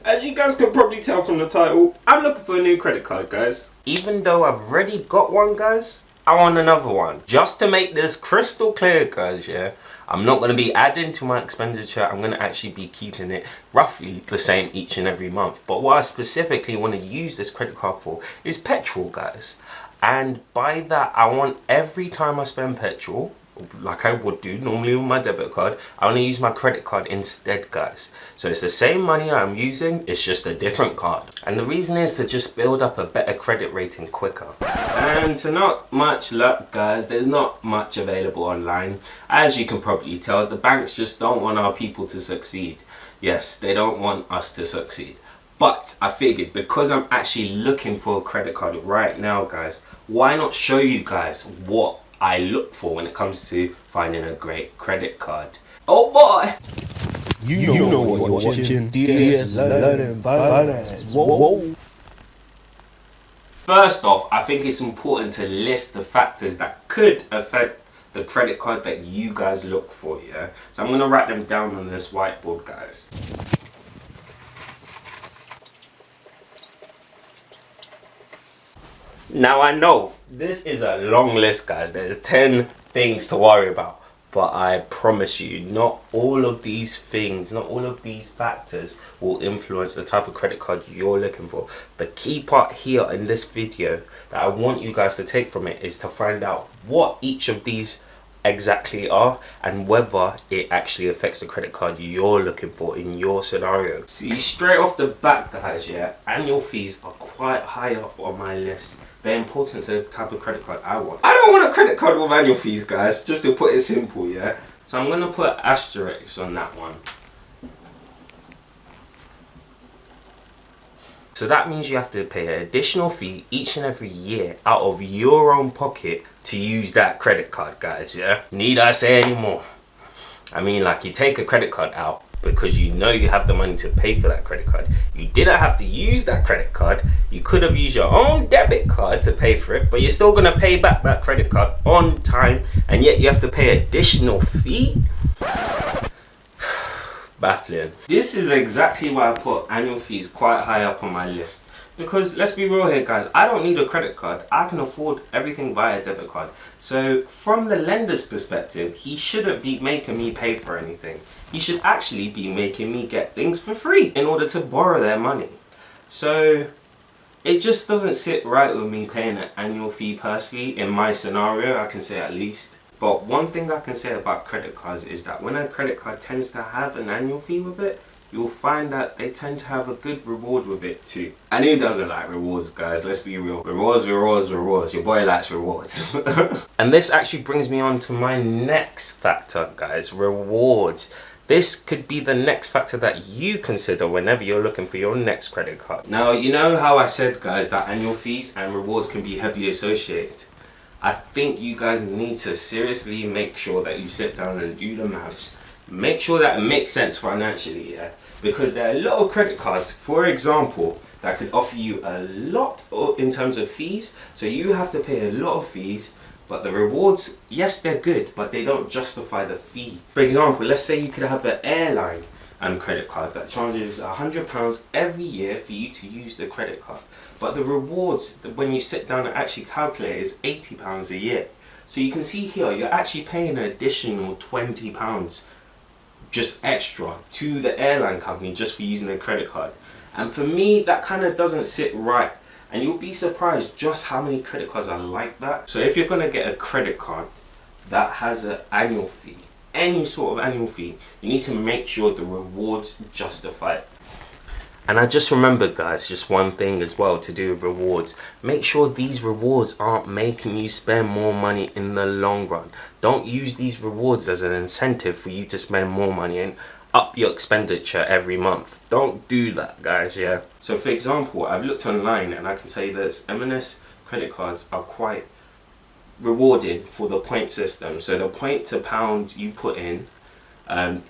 As you guys can probably tell from the title, I'm looking for a new credit card, guys. Even though I've already got one, guys, I want another one. Just to make this crystal clear, guys, yeah, I'm not going to be adding to my expenditure. I'm going to actually be keeping it roughly the same each and every month. But what I specifically want to use this credit card for is petrol, guys. And by that, I want every time I spend petrol, like I would do normally with my debit card, I want to use my credit card instead, guys. So it's the same money I'm using, it's just a different card. And the reason is to just build up a better credit rating quicker. And to not much luck, guys, there's not much available online. As you can probably tell, the banks just don't want our people to succeed. Yes, they don't want us to succeed. But I figured, because I'm actually looking for a credit card right now, guys, why not show you guys what I look for when it comes to finding a great credit card. Oh boy! You know what you're watching. DS Learning Finance. Whoa. First off, I think it's important to list the factors that could affect the credit card that you guys look for, yeah? So I'm going to write them down on this whiteboard, guys. Now I know this is a long list, guys. There's 10 things to worry about, but I promise you, not all of these things, not all of these factors will influence the type of credit card you're looking for. The key part here in this video that I want you guys to take from it is to find out what each of these exactly are and whether it actually affects the credit card you're looking for in your scenario. See, straight off the bat, guys, yeah, annual fees are quite high up on my list. They're important to the type of credit card I want. I don't want a credit card with annual fees, guys, just to put it simple, yeah? So I'm going to put asterisks on that one. So that means you have to pay an additional fee each and every year out of your own pocket to use that credit card, guys, yeah? Need I say any more? I mean, like, you take a credit card out because you know you have the money to pay for that credit card. You didn't have to use that credit card. You could have used your own debit card to pay for it, but you're still going to pay back that credit card on time, and yet you have to pay additional fee? Baffling. This is exactly why I put annual fees quite high up on my list. Because let's be real here, guys, I don't need a credit card. I can afford everything via debit card. So from the lender's perspective, he shouldn't be making me pay for anything. He should actually be making me get things for free in order to borrow their money. So it just doesn't sit right with me paying an annual fee personally. In my scenario, I can say at least. But one thing I can say about credit cards is that when a credit card tends to have an annual fee with it, you'll find that they tend to have a good reward with it too. And who doesn't like rewards, guys? Let's be real. Rewards, rewards, rewards. Your boy likes rewards. And this actually brings me on to my next factor, guys. Rewards. This could be the next factor that you consider whenever you're looking for your next credit card. Now, you know how I said, guys, that annual fees and rewards can be heavily associated. I think you guys need to seriously make sure that you sit down and do the maths. Make sure that it makes sense financially, yeah? Because there are a lot of credit cards, for example, that could offer you a lot in terms of fees. So you have to pay a lot of fees, but the rewards, yes, they're good, but they don't justify the fee. For example, let's say you could have an airline credit card that charges £100 every year for you to use the credit card. But the rewards, when you sit down and actually calculate, is £80 a year. So you can see here, you're actually paying an additional £20 just extra to the airline company just for using a credit card. And for me, that kind of doesn't sit right. And you'll be surprised just how many credit cards are like that. So if you're going to get a credit card that has an annual fee, any sort of annual fee, you need to make sure the rewards justify it. And I just remembered, guys, just one thing as well to do with rewards. Make sure these rewards aren't making you spend more money in the long run. Don't use these rewards as an incentive for you to spend more money and up your expenditure every month. Don't do that, guys, yeah? So for example, I've looked online and I can tell you this, M&S credit cards are quite rewarding for the point system. So the point to pound you put in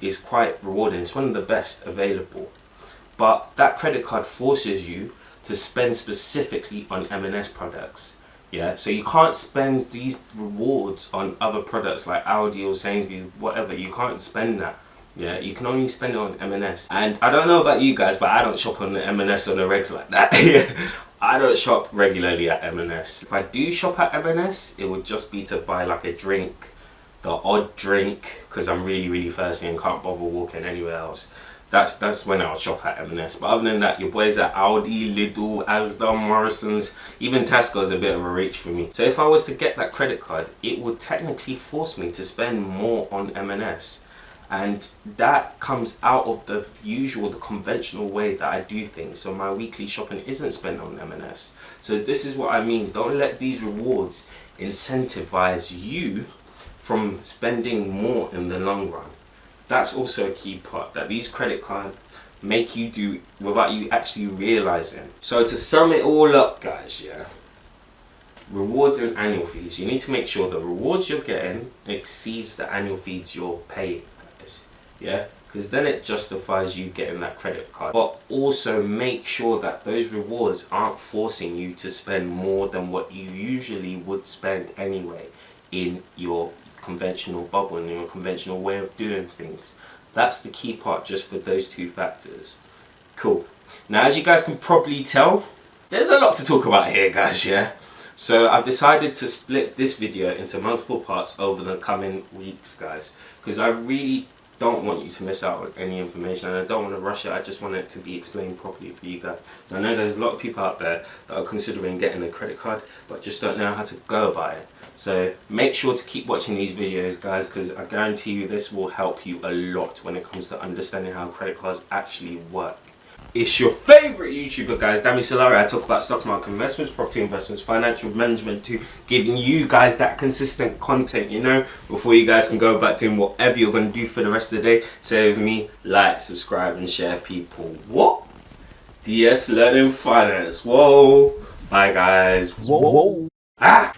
is quite rewarding. It's one of the best available. But that credit card forces you to spend specifically on M&S products. Yeah, so you can't spend these rewards on other products like Aldi or Sainsbury's, whatever. You can't spend that Yeah, you can only spend it on M&S. And I don't know about you guys, but I don't shop on the M&S on the regs like that. I don't shop regularly at M&S. If I do shop at M&S, it would just be to buy like a drink, the odd drink, because I'm really thirsty and can't bother walking anywhere else. That's when I'll shop at M&S. But other than that, your boys at Aldi, Lidl, Asda, Morrison's, even Tesco's a bit of a reach for me. So if I was to get that credit card, it would technically force me to spend more on M&S. And that comes out of the usual, the conventional way that I do things. So my weekly shopping isn't spent on M&S. So this is what I mean. Don't let these rewards incentivize you from spending more in the long run. That's also a key part, that these credit cards make you do without you actually realizing. So to sum it all up, guys, yeah, rewards and annual fees. You need to make sure the rewards you're getting exceeds the annual fees you're paying, guys. Yeah, because then it justifies you getting that credit card. But also make sure that those rewards aren't forcing you to spend more than what you usually would spend anyway in your conventional bubble, in your conventional way of doing things. That's the key part, just for those two factors. Cool. Now, as you guys can probably tell, there's a lot to talk about here, guys, yeah? So I've decided to split this video into multiple parts over the coming weeks, guys, because I really don't want you to miss out on any information, and I don't want to rush it. I just want it to be explained properly for you guys. I know there's a lot of people out there that are considering getting a credit card but just don't know how to go about it. So make sure to keep watching these videos, guys, because I guarantee you this will help you a lot when it comes to understanding how credit cards actually work. It's your favorite YouTuber, guys, Dami Solari. I talk about stock market investments, property investments, financial management, to giving you guys that consistent content, you know, before you guys can go back doing whatever you're going to do for the rest of the day. So with me, like, subscribe and share, people. What? DS Learning Finance. Whoa. Bye, guys. Whoa. Ah!